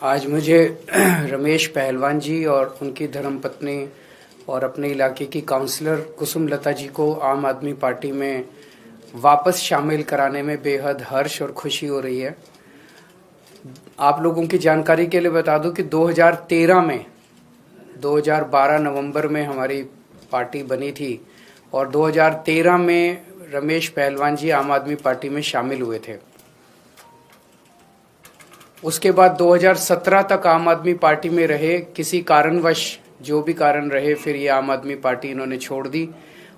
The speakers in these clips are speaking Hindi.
आज मुझे रमेश पहलवान जी और उनकी धर्मपत्नी और अपने इलाके की काउंसलर कुसुम लता जी को आम आदमी पार्टी में वापस शामिल कराने में बेहद हर्ष और खुशी हो रही है। आप लोगों की जानकारी के लिए बता दूं कि 2013 में 2012 नवंबर में हमारी पार्टी बनी थी और 2013 में रमेश पहलवान जी आम आदमी पार्टी में शामिल हुए थे। उसके बाद 2017 तक आम आदमी पार्टी में रहे। किसी कारणवश जो भी कारण रहे, फिर ये आम आदमी पार्टी इन्होंने छोड़ दी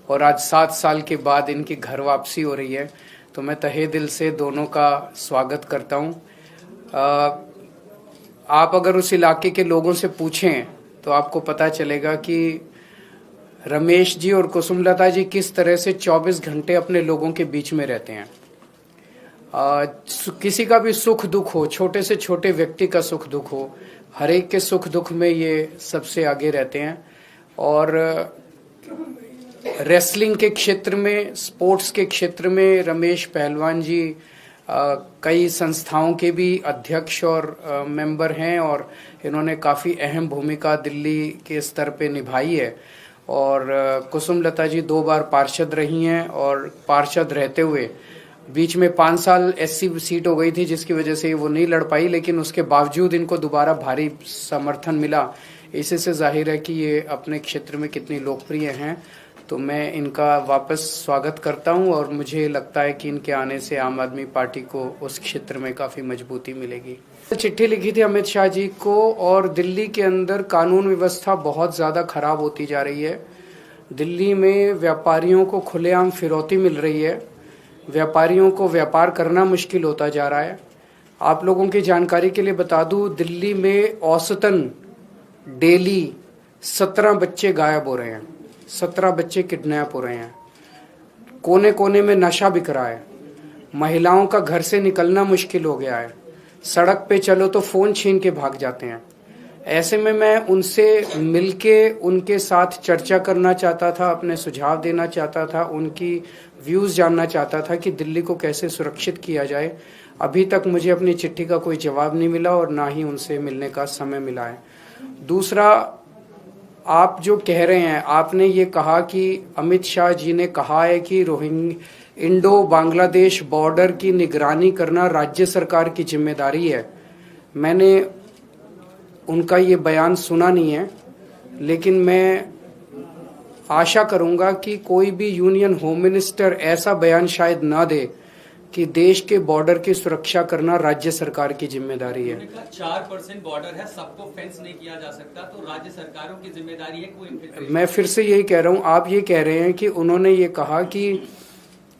और आज 7 साल के बाद इनकी घर वापसी हो रही है। तो मैं तहे दिल से दोनों का स्वागत करता हूँ। आप अगर उस इलाके के लोगों से पूछें तो आपको पता चलेगा कि रमेश जी और कुसुमलता जी किस तरह से 24 घंटे अपने लोगों के बीच में रहते हैं। किसी का भी सुख दुख हो, छोटे से छोटे व्यक्ति का सुख दुख हो, हर एक के सुख दुख में ये सबसे आगे रहते हैं। और रेसलिंग के क्षेत्र में, स्पोर्ट्स के क्षेत्र में रमेश पहलवान जी कई संस्थाओं के भी अध्यक्ष और मेंबर हैं और इन्होंने काफ़ी अहम भूमिका दिल्ली के स्तर पे निभाई है। और कुसुमलता जी 2 बार पार्षद रही हैं और पार्षद रहते हुए बीच में 5 साल एससी सीट हो गई थी जिसकी वजह से वो नहीं लड़ पाई, लेकिन उसके बावजूद इनको दोबारा भारी समर्थन मिला। इसी से जाहिर है कि ये अपने क्षेत्र में कितनी लोकप्रिय हैं। तो मैं इनका वापस स्वागत करता हूं और मुझे लगता है कि इनके आने से आम आदमी पार्टी को उस क्षेत्र में काफ़ी मजबूती मिलेगी। चिट्ठी लिखी थी अमित शाह जी को और दिल्ली के अंदर कानून व्यवस्था बहुत ज़्यादा खराब होती जा रही है। दिल्ली में व्यापारियों को खुलेआम फिरौती मिल रही है, व्यापारियों को व्यापार करना मुश्किल होता जा रहा है। आप लोगों की जानकारी के लिए बता दूं, दिल्ली में औसतन डेली 17 बच्चे गायब हो रहे हैं, 17 बच्चे किडनैप हो रहे हैं। कोने कोने में नशा बिक रहा है, महिलाओं का घर से निकलना मुश्किल हो गया है, सड़क पे चलो तो फ़ोन छीन के भाग जाते हैं। ऐसे में मैं उनसे मिलके उनके साथ चर्चा करना चाहता था, अपने सुझाव देना चाहता था, उनकी व्यूज़ जानना चाहता था कि दिल्ली को कैसे सुरक्षित किया जाए। अभी तक मुझे अपनी चिट्ठी का कोई जवाब नहीं मिला और ना ही उनसे मिलने का समय मिला है। दूसरा, आप जो कह रहे हैं, आपने ये कहा कि अमित शाह जी ने कहा है कि इंडो बांग्लादेश बॉर्डर की निगरानी करना राज्य सरकार की जिम्मेदारी है। मैंने उनका ये बयान सुना नहीं है, लेकिन मैं आशा करूंगा कि कोई भी यूनियन होम मिनिस्टर ऐसा बयान शायद ना दे कि देश के बॉर्डर की सुरक्षा करना राज्य सरकार की जिम्मेदारी है। 4% बॉर्डर है, सबको फेंस नहीं किया जा सकता, तो राज्य सरकारों की जिम्मेदारी है। कोई मैं फिर से यही कह रहा हूँ, आप ये कह रहे हैं कि उन्होंने ये कहा कि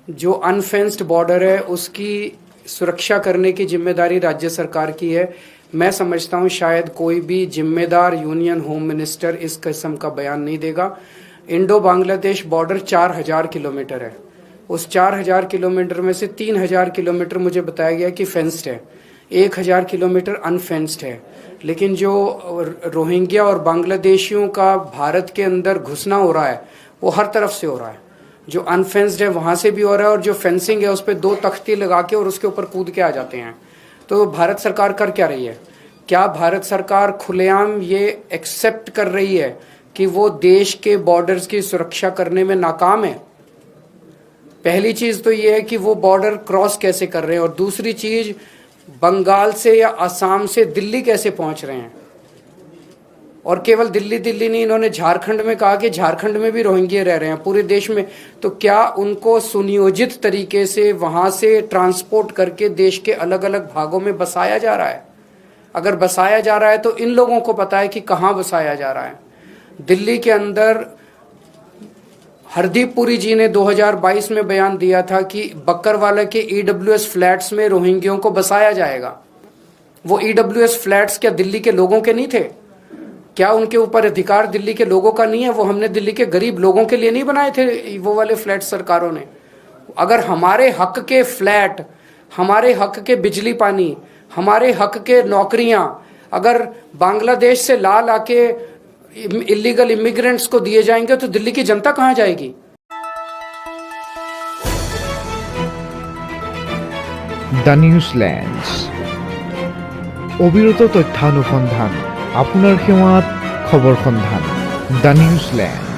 जो अनफेंस्ड बॉर्डर है उसकी सुरक्षा करने की जिम्मेदारी राज्य सरकार की है। मैं समझता हूँ शायद कोई भी जिम्मेदार यूनियन होम मिनिस्टर इस किस्म का बयान नहीं देगा। इंडो बांग्लादेश बॉर्डर 4000 किलोमीटर है। उस 4000 किलोमीटर में से 3000 किलोमीटर मुझे बताया गया कि फेंस्ड है, 1000 किलोमीटर अनफेंस्ड है। लेकिन जो रोहिंग्या और बांग्लादेशियों का भारत के अंदर घुसना हो रहा है वो हर तरफ से हो रहा है। जो अनफेंस्ड है वहाँ से भी हो रहा है और जो फेंसिंग है उस पर 2 तख्ती लगा के और उसके ऊपर कूद के आ जाते हैं। तो भारत सरकार कर क्या रही है? क्या भारत सरकार खुलेआम ये एक्सेप्ट कर रही है कि वो देश के बॉर्डर्स की सुरक्षा करने में नाकाम है? पहली चीज तो ये है कि वो बॉर्डर क्रॉस कैसे कर रहे हैं, और दूसरी चीज बंगाल से या असम से दिल्ली कैसे पहुंच रहे हैं। और केवल दिल्ली नहीं, इन्होंने झारखंड में कहा कि झारखंड में भी रोहिंग्या रह रहे हैं, पूरे देश में। तो क्या उनको सुनियोजित तरीके से वहां से ट्रांसपोर्ट करके देश के अलग अलग भागों में बसाया जा रहा है? अगर बसाया जा रहा है तो इन लोगों को पता है कि कहाँ बसाया जा रहा है। दिल्ली के अंदर हरदीप पुरी जी ने 2022 में बयान दिया था कि बक्करवाला के ईडब्ल्यूएस फ्लैट्स में रोहिंग्यों को बसाया जाएगा। वो ईडब्ल्यूएस फ्लैट्स क्या दिल्ली के लोगों के नहीं थे? क्या उनके ऊपर अधिकार दिल्ली के लोगों का नहीं है? वो हमने दिल्ली के गरीब लोगों के लिए नहीं बनाए थे वो वाले फ्लैट सरकारों ने? अगर हमारे हक के फ्लैट, हमारे हक के बिजली पानी, हमारे हक के नौकरियां अगर बांग्लादेश से ला लाके इलीगल इमिग्रेंट्स को दिए जाएंगे तो दिल्ली की जनता कहां जाएगी? The Newslands, অবিৰত তথ্যানুসন্ধান আপোনাৰ সেৱাত খবৰ সন্ধান দ্য নিউজলেণ্ড।